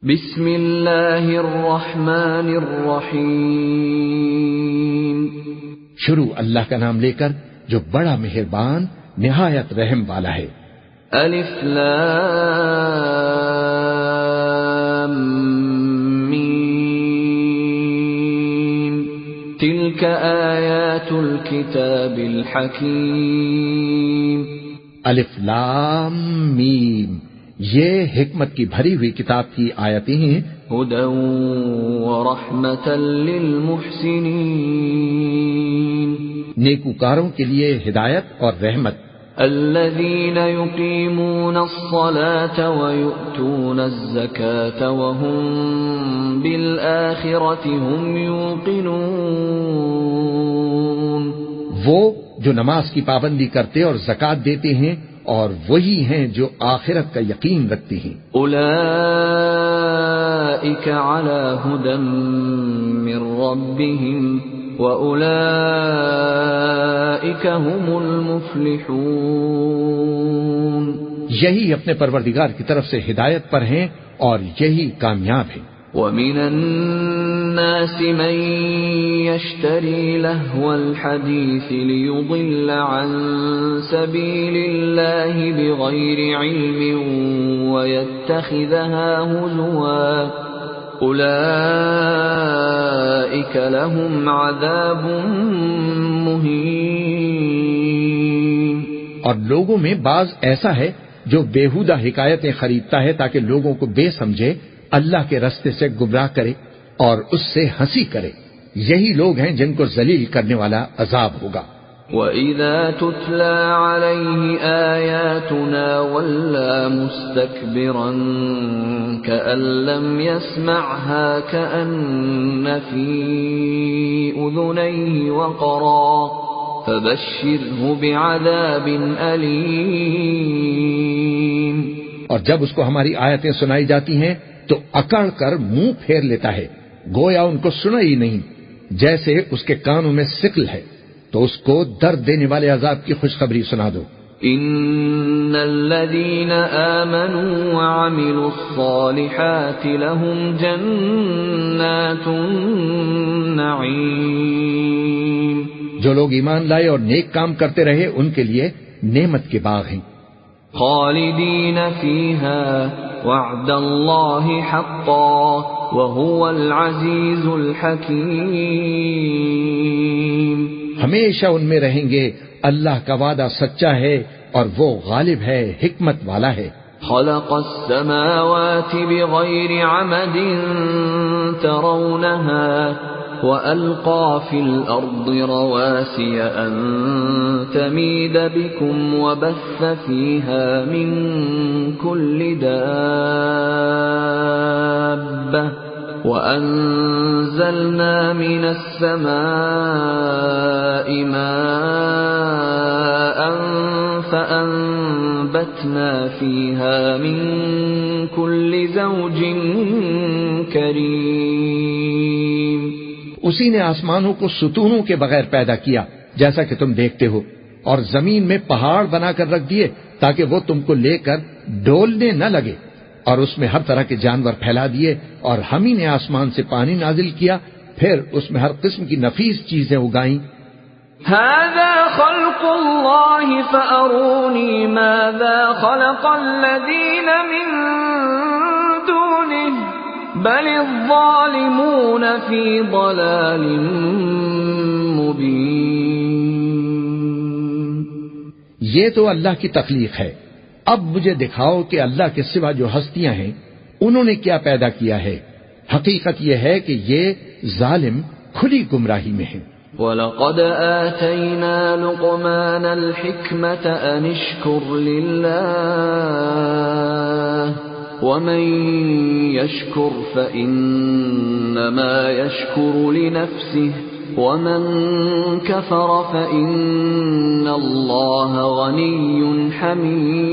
بسم اللہ الرحمن الرحیم۔ شروع اللہ کا نام لے کر جو بڑا مہربان نہایت رحم والا ہے۔ الف لام میم تلک آیات الکتاب الحکیم۔ الف لام میم، یہ حکمت کی بھری ہوئی کتاب کی آیتیں ہیں۔ ہدی ورحمۃ للمحسنین، نیکوکاروں کے لیے ہدایت اور رحمت۔ الذین یقیمون الصلاة ویؤتون الزکاة وهم بالآخرة هم یوقنون، وہ جو نماز کی پابندی کرتے اور زکوٰۃ دیتے ہیں اور وہی ہیں جو آخرت کا یقین رکھتے ہیں۔ اولئک علی ھدی من ربہم واولئک هم المفلحون، یہی اپنے پروردگار کی طرف سے ہدایت پر ہیں اور یہی کامیاب ہیں۔ وَمِنَ النَّاسِ مَن يَشْتَرِي لَهْوَ الْحَدِيثِ لِيُضِلَّ عَن سَبِيلِ اللَّهِ بِغَيْرِ عِلْمٍ وَيَتَّخِذَهَا هُزُوًا أُولَئِكَ لَهُمْ عَذَابٌ مُهِينٌ۔ اور لوگوں میں بعض ایسا ہے جو بیہودہ حکایتیں خریدتا ہے تاکہ لوگوں کو بے سمجھے اللہ کے رستے سے گمراہ کرے اور اس سے ہنسی کرے، یہی لوگ ہیں جن کو ذلیل کرنے والا عذاب ہوگا۔ وَإِذَا تُتْلَى عَلَيْهِ آيَاتُنَا وَلَّى مُسْتَكْبِرًا كَأَن لَّمْ يَسْمَعْهَا كَأَنَّ فِي أُذُنَيْهِ وَقْرًا فَبَشِّرْهُ بِعَذَابٍ أَلِيمٍ۔ اور جب اس کو ہماری آیتیں سنائی جاتی ہیں تو اکڑ کر منہ پھیر لیتا ہے، گویا ان کو سنا ہی نہیں، جیسے اس کے کانوں میں سکل ہے، تو اس کو درد دینے والے عذاب کی خوشخبری سنا دو۔ ان الذين آمنوا وعملوا الصالحات لهم جنات النعيم، جو لوگ ایمان لائے اور نیک کام کرتے رہے ان کے لیے نعمت کے باغ ہیں۔ خالدین فیہا وعد اللہ حقا وهو العزیز الحکیم، ہمیشہ ان میں رہیں گے، اللہ کا وعدہ سچا ہے اور وہ غالب ہے، حکمت والا ہے۔ خلق السماوات بغیر عمد ترونها وَأَلْقَى فِي الْأَرْضِ رَوَاسِيَ أَن تَمِيدَ بِكُمْ وَبَثَّ فِيهَا مِن كُلِّ دَابَّةٍ وَأَنزَلْنَا مِنَ السَّمَاءِ مَاءً فَأَنبَتْنَا فِيهَا مِن كُلِّ زَوْجٍ كَرِيمٍ۔ اسی نے آسمانوں کو ستونوں کے بغیر پیدا کیا جیسا کہ تم دیکھتے ہو، اور زمین میں پہاڑ بنا کر رکھ دیے تاکہ وہ تم کو لے کر ڈولنے نہ لگے، اور اس میں ہر طرح کے جانور پھیلا دیے، اور ہم ہی نے آسمان سے پانی نازل کیا، پھر اس میں ہر قسم کی نفیس چیزیں اگائیں۔ هذا خلق اللہ فأرونی ماذا خلق الذین من دونه بل الظالمون فی ضلال مبین۔ یہ تو اللہ کی تخلیق ہے، اب مجھے دکھاؤ کہ اللہ کے سوا جو ہستیاں ہیں انہوں نے کیا پیدا کیا ہے۔ حقیقت یہ ہے کہ یہ ظالم کھلی گمراہی میں ہیں۔ وَلَقَدْ آتَيْنَا لُقْمَانَ الْحِكْمَةَ أَنِ اشْكُرْ لِلَّهِ وَمَن يَشْكُرْ فَإِنَّمَا يَشْكُرُ لِنَفْسِهِ وَمَن كَفَرَ فَإِنَّ اللَّهَ غَنِيٌّ حَمِيدٌ۔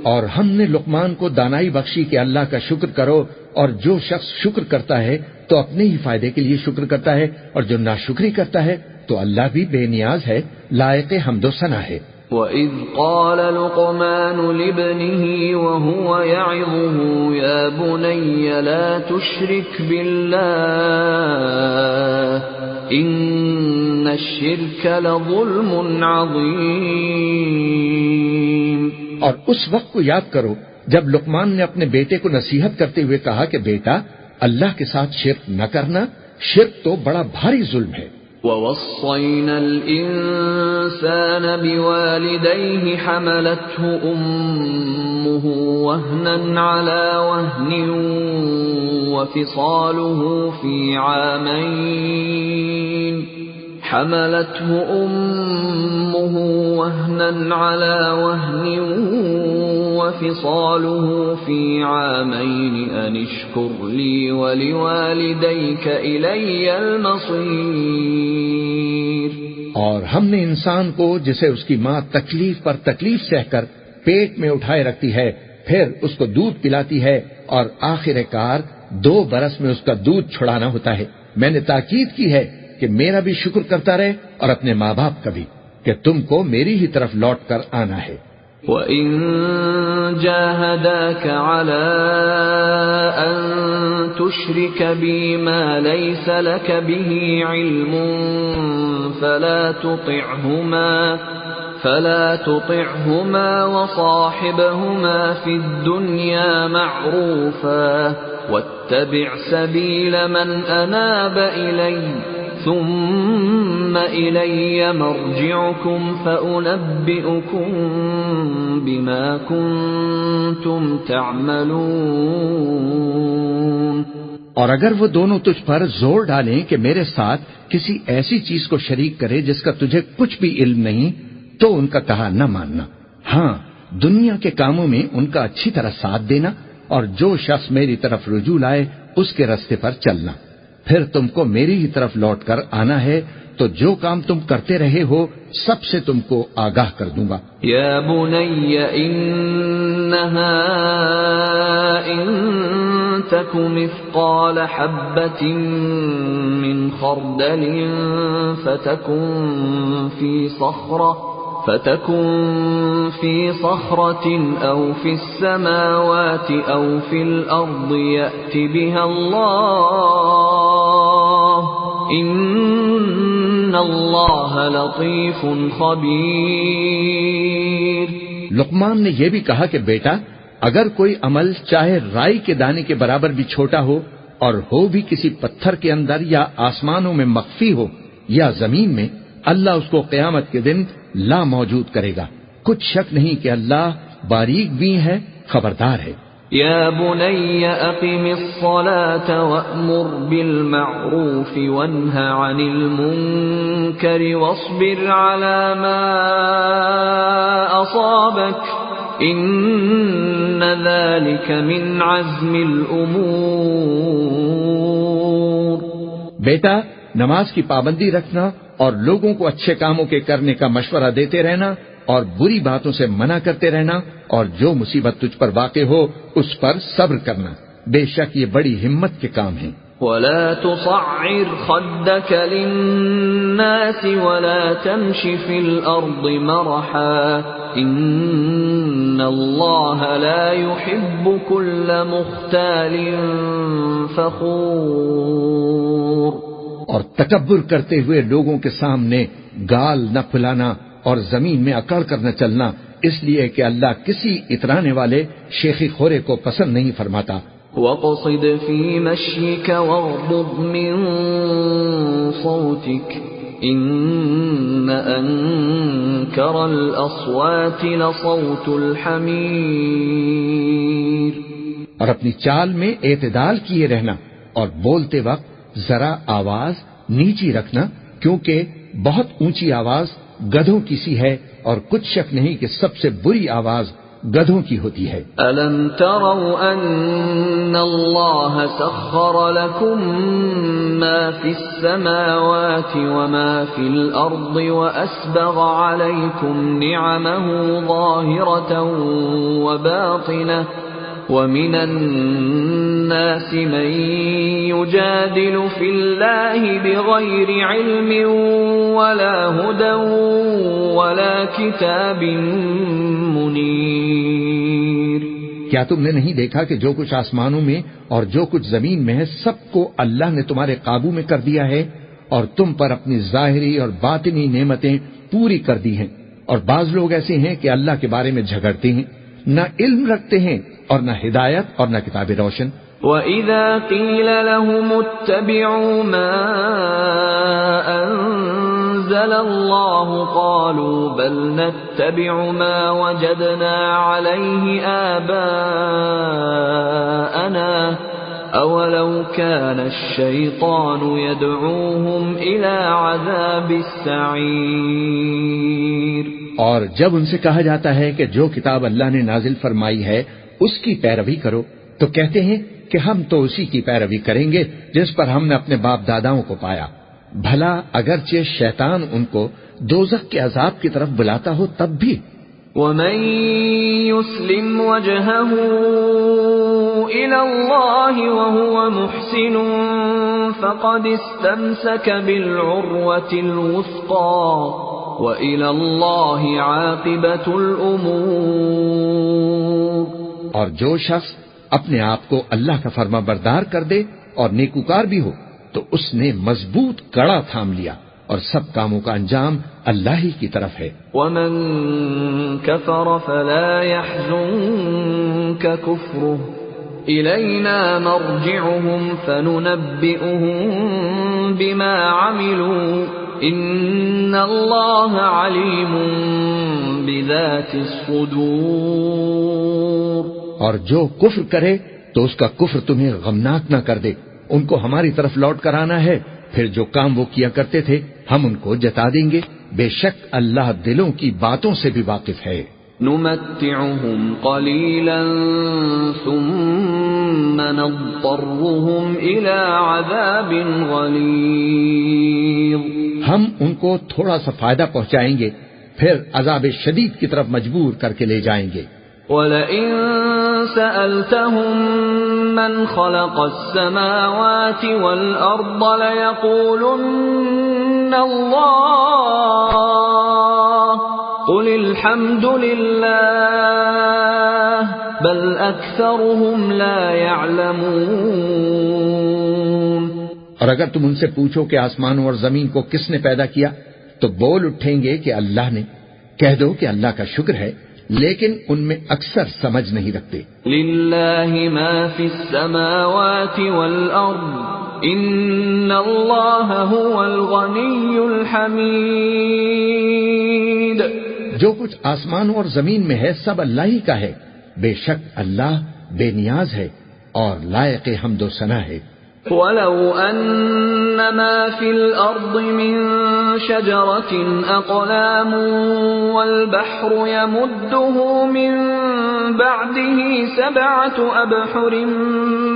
اور ہم نے لقمان کو دانائی بخشی کہ اللہ کا شکر کرو، اور جو شخص شکر کرتا ہے تو اپنے ہی فائدے کے لیے شکر کرتا ہے، اور جو ناشکری کرتا ہے تو اللہ بھی بے نیاز ہے، لائق حمد و ثنا ہے۔ وَإِذْ قَالَ لُقْمَانُ لِابْنِهِ وَهُوَ يَعِظُهُ يَا بُنَيَّ لَا تُشْرِكْ بِاللَّهِ إِنَّ الشِّرْكَ لَظُلْمٌ عَظِيمٌ۔ اور اس وقت کو یاد کرو جب لقمان نے اپنے بیٹے کو نصیحت کرتے ہوئے کہا کہ بیٹا اللہ کے ساتھ شرک نہ کرنا، شرک تو بڑا بھاری ظلم ہے۔ وَوَصَّيْنَا الْإِنسَانَ بِوَالِدَيْهِ حَمَلَتْهُ أُمُّهُ وَهْنًا عَلَى وَهْنٍ وَفِصَالُهُ فِي عَامَيْنِ أَنِ اشْكُرْ لِي وَلِوَالِدَيْكَ إِلَيَّ الْمَصِيرُ۔ اور ہم نے انسان کو جسے اس کی ماں تکلیف پر تکلیف سہ کر پیٹ میں اٹھائے رکھتی ہے، پھر اس کو دودھ پلاتی ہے اور آخر کار 2 برس میں اس کا دودھ چھڑانا ہوتا ہے۔ میں نے تاکید کی ہے کہ میرا بھی شکر کرتا رہے اور اپنے ماں باپ کا بھی، کہ تم کو میری ہی طرف لوٹ کر آنا ہے۔ وَإِن جَاهَدَاكَ عَلَىٰ أَن تُشْرِكَ بِي مَا لَيْسَ لَكَ بِهِ عِلْمٌ فَلَا تُطِعْهُمَا وَصَاحِبْهُمَا فِي الدُّنْيَا مَعْرُوفًا وَاتَّبِعْ سَبِيلَ مَنْ أَنَابَ إِلَيَّ ثُمَّ إِلَيَّ مَرْجِعُكُمْ فَأُنَبِّئُكُم بِمَا كُنتُمْ تَعْمَلُونَ۔ اور اگر وہ دونوں تجھ پر زور ڈالیں کہ میرے ساتھ کسی ایسی چیز کو شریک کرے جس کا تجھے کچھ بھی علم نہیں، تو ان کا کہا نہ ماننا، ہاں دنیا کے کاموں میں ان کا اچھی طرح ساتھ دینا، اور جو شخص میری طرف رجوع لائے اس کے راستے پر چلنا، پھر تم کو میری ہی طرف لوٹ کر آنا ہے، تو جو کام تم کرتے رہے ہو سب سے تم کو آگاہ کر دوں گا۔ یا بنی انہا ان تک مثقال حبۃ من خردل فتكن في صخرة أو في السماوات أو في الأرض يأت بها الله إن الله لطيف خبير۔ لقمان نے یہ بھی کہا کہ بیٹا اگر کوئی عمل چاہے رائی کے دانے کے برابر بھی چھوٹا ہو اور ہو بھی کسی پتھر کے اندر یا آسمانوں میں مخفی ہو یا زمین میں، اللہ اس کو قیامت کے دن لا موجود کرے گا۔ کچھ شک نہیں کہ اللہ باریک بھی ہے، خبردار ہے۔ یا بنی اقم الصلاة وأمر بالمعروف وانہ عن المنکر واصبر على ما اصابک ان ذلك من عزم الامور۔ بیٹا نماز کی پابندی رکھنا اور لوگوں کو اچھے کاموں کے کرنے کا مشورہ دیتے رہنا اور بری باتوں سے منع کرتے رہنا، اور جو مصیبت تجھ پر واقع ہو اس پر صبر کرنا، بے شک یہ بڑی ہمت کے کام ہیں۔ وَلَا تُصَعِّرْ خَدَّكَ لِلنَّاسِ وَلَا تَمْشِ فِي الْأَرْضِ مَرَحًا إِنَّ اللَّهَ لَا يُحِبُّ كُلَّ مُخْتَالٍ فَخُورٍ۔ اور تکبر کرتے ہوئے لوگوں کے سامنے گال نہ پھلانا اور زمین میں اکڑ کر نہ چلنا، اس لیے کہ اللہ کسی اترانے والے شیخی خورے کو پسند نہیں فرماتا۔ وَاقْصِدْ فِي مَشْيِكَ وَاغْضُضْ مِنْ صَوْتِكَ إِنَّ أَنْكَرَ الْأَصْوَاتِ لَصَوْتُ الْحَمِيرِ۔ اور اپنی چال میں اعتدال کیے رہنا اور بولتے وقت ذرا آواز نیچی رکھنا، کیونکہ بہت اونچی آواز گدھوں کی سی ہے اور کچھ شک نہیں کہ سب سے بری آواز گدھوں کی ہوتی ہے۔ أَلَمْ تَرَوْا أَنَّ اللَّهَ سَخَّرَ لَكُم مَّا فِي السَّمَاوَاتِ وَمَا فِي الْأَرْضِ وَأَسْبَغَ عَلَيْكُمْ نِعَمَهُ ظَاهِرَةً وَبَاطِنَةً وَمِنَ النَّاسِ مَن يُجَادِلُ فِي اللَّهِ بِغَيْرِ عِلْمٍ وَلَا هُدًى وَلَا كِتَابٍ مُنِيرٍ۔ کیا تم نے نہیں دیکھا کہ جو کچھ آسمانوں میں اور جو کچھ زمین میں ہے سب کو اللہ نے تمہارے قابو میں کر دیا ہے، اور تم پر اپنی ظاہری اور باطنی نعمتیں پوری کر دی ہیں، اور بعض لوگ ایسے ہیں کہ اللہ کے بارے میں جھگڑتے ہیں، نہ علم رکھتے ہیں اور نہ ہدایت اور نہ کتاب روشن۔ وَإِذَا قِيلَ لَهُمُ اتَّبِعُوا مَا أَنزَلَ اللَّهُ قَالُوا بَلْ نَتَّبِعُ مَا وَجَدْنَا عَلَيْهِ آبَاءَنَا أَوَلَوْ كَانَ الشَّيْطَانُ يَدْعُوهُمْ إِلَى عَذَابِ السَّعِيرِ۔ اور جب ان سے کہا جاتا ہے کہ جو کتاب اللہ نے نازل فرمائی ہے اس کی پیروی کرو تو کہتے ہیں کہ ہم تو اسی کی پیروی کریں گے جس پر ہم نے اپنے باپ داداؤں کو پایا، بھلا اگرچہ شیطان ان کو دوزخ کے عذاب کی طرف بلاتا ہو تب بھی۔ وَمَن يُسْلِمْ وَجْهَهُ إِلَى اللَّهِ وَهُوَ مُحْسِنٌ فَقَدِ اسْتَمْسَكَ بِالْعُرْوَةِ الْوُثْقَى وَإِلَى اللَّهِ عَاقِبَةُ الْأُمُورِ۔ اور جو شخص اپنے آپ کو اللہ کا فرما بردار کر دے اور نیکوکار بھی ہو تو اس نے مضبوط کڑا تھام لیا، اور سب کاموں کا انجام اللہ ہی کی طرف ہے۔ وَمَن كَفَرَ فَلَا يَحْزُنكَ كُفْرُهُ إِلَيْنَا مَرْجِعُهُمْ فَنُنَبِّئُهُم بِمَا عَمِلُوا إِنَّ اللَّهَ عَلِيمٌ بِذَاتِ الصُّدُورِ۔ اور جو کفر کرے تو اس کا کفر تمہیں غمناک نہ کر دے، ان کو ہماری طرف لوٹ کر آنا ہے، پھر جو کام وہ کیا کرتے تھے ہم ان کو جتا دیں گے، بے شک اللہ دلوں کی باتوں سے بھی واقف ہے۔ نُمَتِّعُهُمْ قَلِيلًا ثُمَّ نَضْطَرُّهُمْ إِلَى عَذَابٍ غَلِيظٍ۔ ہم ان کو تھوڑا سا فائدہ پہنچائیں گے، پھر عذاب شدید کی طرف مجبور کر کے لے جائیں گے۔ وَلَئِن سَأَلْتَهُم مَّنْ خَلَقَ السَّمَاوَاتِ وَالْأَرْضَ لَيَقُولُنَّ اللَّهُ قُلِ الْحَمْدُ لِلَّهِ بَلْ أَكْثَرُهُمْ لَا يَعْلَمُونَ۔ اور اگر تم ان سے پوچھو کہ آسمانوں اور زمین کو کس نے پیدا کیا تو بول اٹھیں گے کہ اللہ نے۔ کہہ دو کہ اللہ کا شکر ہے، لیکن ان میں اکثر سمجھ نہیں رکھتے۔ لِلَّهِ مَا فِي السَّمَاوَاتِ وَالْأَرْضِ إِنَّ اللَّهَ هُوَ الْغَنِيُّ الْحَمِيدُ۔ جو کچھ آسمانوں اور زمین میں ہے سب اللہ ہی کا ہے، بے شک اللہ بے نیاز ہے اور لائق حمد و ثنا ہے۔ وَلَوْ أَنَّ مَا فِي الْأَرْضِ مِن شَجَرَةٍ أَقْلَامٌ وَالْبَحْرُ يَمُدُّهُ مِن بَعْدِهِ 7 أَبْحُرٍ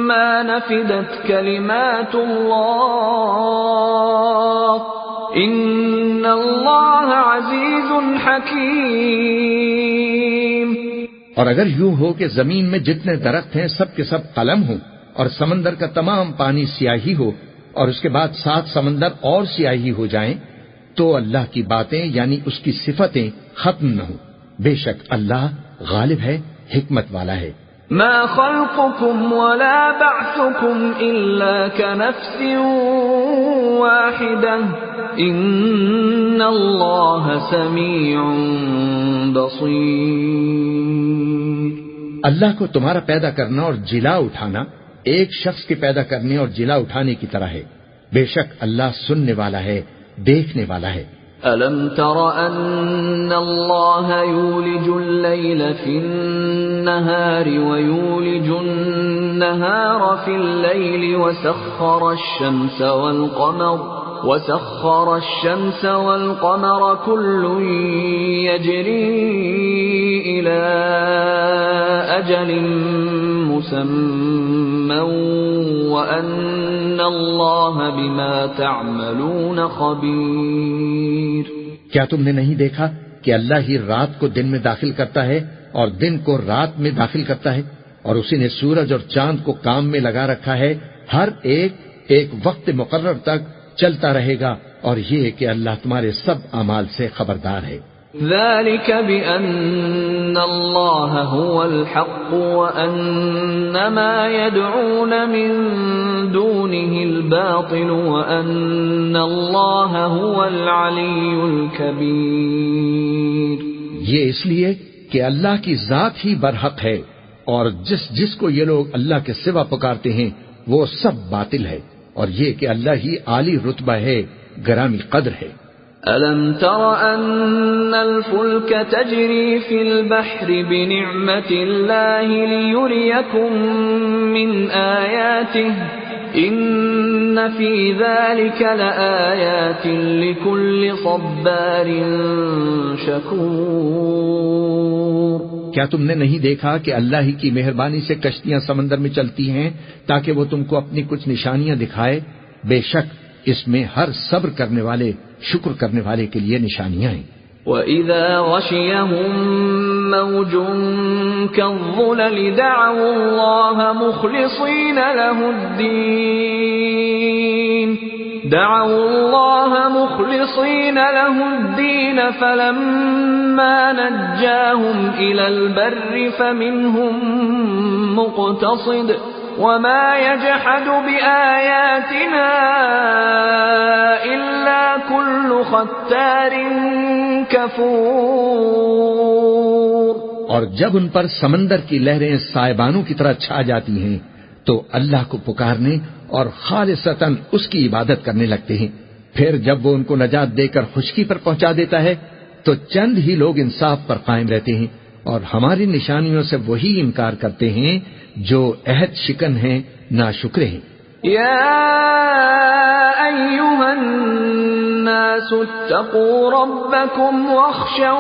مَّا نَفِدَتْ كَلِمَاتُ اللَّهِ إِنَّ اللَّهَ عَزِيزٌ حَكِيمٌ۔ اور اگر یوں ہو کہ زمین میں جتنے درخت ہیں سب کے سب قلم ہوں، اور سمندر کا تمام پانی سیاہی ہو، اور اس کے بعد 7 سمندر اور سیاہی ہو جائیں، تو اللہ کی باتیں یعنی اس کی صفتیں ختم نہ ہوں۔ بے شک اللہ غالب ہے، حکمت والا ہے۔ ما خلقكم ولا بعثكم إلا كنفس واحدة إن الله سميع بصير۔ اللہ کو تمہارا پیدا کرنا اور جلا اٹھانا ایک شخص کے پیدا کرنے اور جلا اٹھانے کی طرح ہے، بے شک اللہ سننے والا ہے، دیکھنے والا ہے۔ أَلَمْ تَرَ أَنَّ اللَّهَ يُولِجُ اللَّيْلَ فِي النَّهَارِ وَيُولِجُ النَّهَارَ فِي اللَّيْلِ وَسَخَّرَ الشَّمْسَ وَالْقَمَرَ كُلٌّ يَجْرِي إِلَى أَجَلٍ مُّسَمًّى وَأَنَّ اللَّهَ بِمَا تَعْمَلُونَ خَبِيرٌ۔ کیا تم نے نہیں دیکھا کہ اللہ ہی رات کو دن میں داخل کرتا ہے اور دن کو رات میں داخل کرتا ہے، اور اسی نے سورج اور چاند کو کام میں لگا رکھا ہے، ہر ایک ایک وقت مقرر تک چلتا رہے گا، اور یہ کہ اللہ تمہارے سب اعمال سے خبردار ہے۔ ذلك بأن الله هو الحق وأن ما يدعون من دونه الباطل وأن الله هو العلي الكبير۔ یہ اس لیے کہ اللہ کی ذات ہی برحق ہے، اور جس کو یہ لوگ اللہ کے سوا پکارتے ہیں وہ سب باطل ہے، اور یہ کہ اللہ ہی عالی رتبہ ہے، گرامی قدر ہے۔ أَلَمْ تَرَ أَنَّ الْفُلْكَ تَجْرِي فِي الْبَحْرِ بِنِعْمَةِ اللَّهِ لِيُرِيَكُم مِّنْ آيَاتِهِ إِنَّ فِي ذَلِكَ لَآيَاتٍ لِكُلِّ صَبَّارٍ شَكُورٍ۔ کیا تم نے نہیں دیکھا کہ اللہ ہی کی مہربانی سے کشتیاں سمندر میں چلتی ہیں تاکہ وہ تم کو اپنی کچھ نشانیاں دکھائے؟ بے شک اس میں ہر صبر کرنے والے، شکر کرنے والے کے لیے نشانیاں ہیں۔ وَإِذَا غَشِيَهُم مَّوْجٌ كَالظُّلَلِ دَعَوُا اللَّهَ مُخْلِصِينَ لَهُ الدِّينَ فَلَمَّا نَجَّاهُمْ إِلَى الْبَرِّ فَمِنْهُم مُّقْتَصِدٌ وَمَا يَجْحَدُ بِآيَاتِنَا إِلَّا كُلُّ خَتَّارٍ كَفُورٍ۔ اور جب ان پر سمندر کی لہریں سائبانوں کی طرح چھا جاتی ہیں تو اللہ کو پکارنے اور خالصتاً اس کی عبادت کرنے لگتے ہیں، پھر جب وہ ان کو نجات دے کر خشکی پر پہنچا دیتا ہے تو چند ہی لوگ انصاف پر قائم رہتے ہیں، اور ہماری نشانیوں سے وہی انکار کرتے ہیں جو عہد شکن ہیں، ناشکرے ہیں۔ یا ایھا الناس اتقوا ربکم واخشوا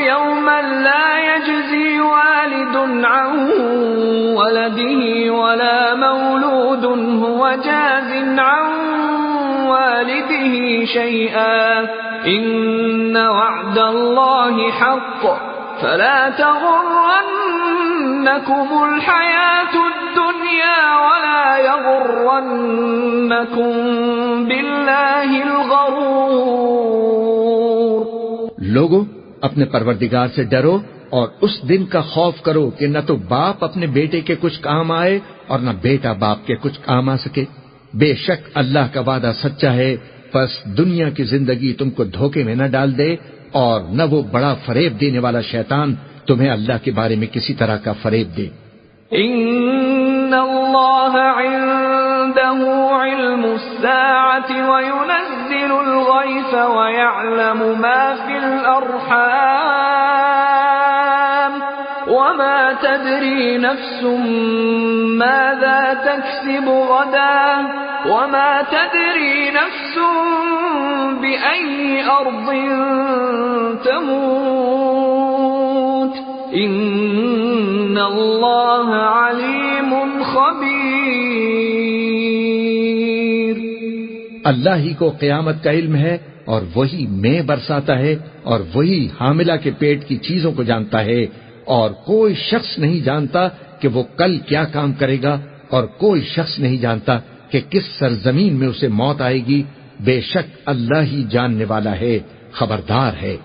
یوما لا یجزی والد عن ولده ولا مولود هو جاز عن والده شيئا ان وعد الله حق فلا تغرنكم الحياة الدنيا ولا يغرنكم بالله الغرور۔ لوگو اپنے پروردگار سے ڈرو اور اس دن کا خوف کرو کہ نہ تو باپ اپنے بیٹے کے کچھ کام آئے اور نہ بیٹا باپ کے کچھ کام آ سکے۔ بے شک اللہ کا وعدہ سچا ہے، پس دنیا کی زندگی تم کو دھوکے میں نہ ڈال دے، اور نہ وہ بڑا فریب دینے والا شیطان تمہیں اللہ کے بارے میں کسی طرح کا فریب دے۔ ان اللہ عنده علم الساعة وينزل الغيث ويعلم ما في الأرحام وما تدري نفس ماذا تكسب غدا وما تدري نفس بأي أرض تموت ان اللہ علیم خبیر۔ اللہ ہی کو قیامت کا علم ہے، اور وہی مے برساتا ہے، اور وہی حاملہ کے پیٹ کی چیزوں کو جانتا ہے، اور کوئی شخص نہیں جانتا کہ وہ کل کیا کام کرے گا، اور کوئی شخص نہیں جانتا کہ کس سرزمین میں اسے موت آئے گی۔ بے شک اللہ ہی جاننے والا ہے، خبردار ہے۔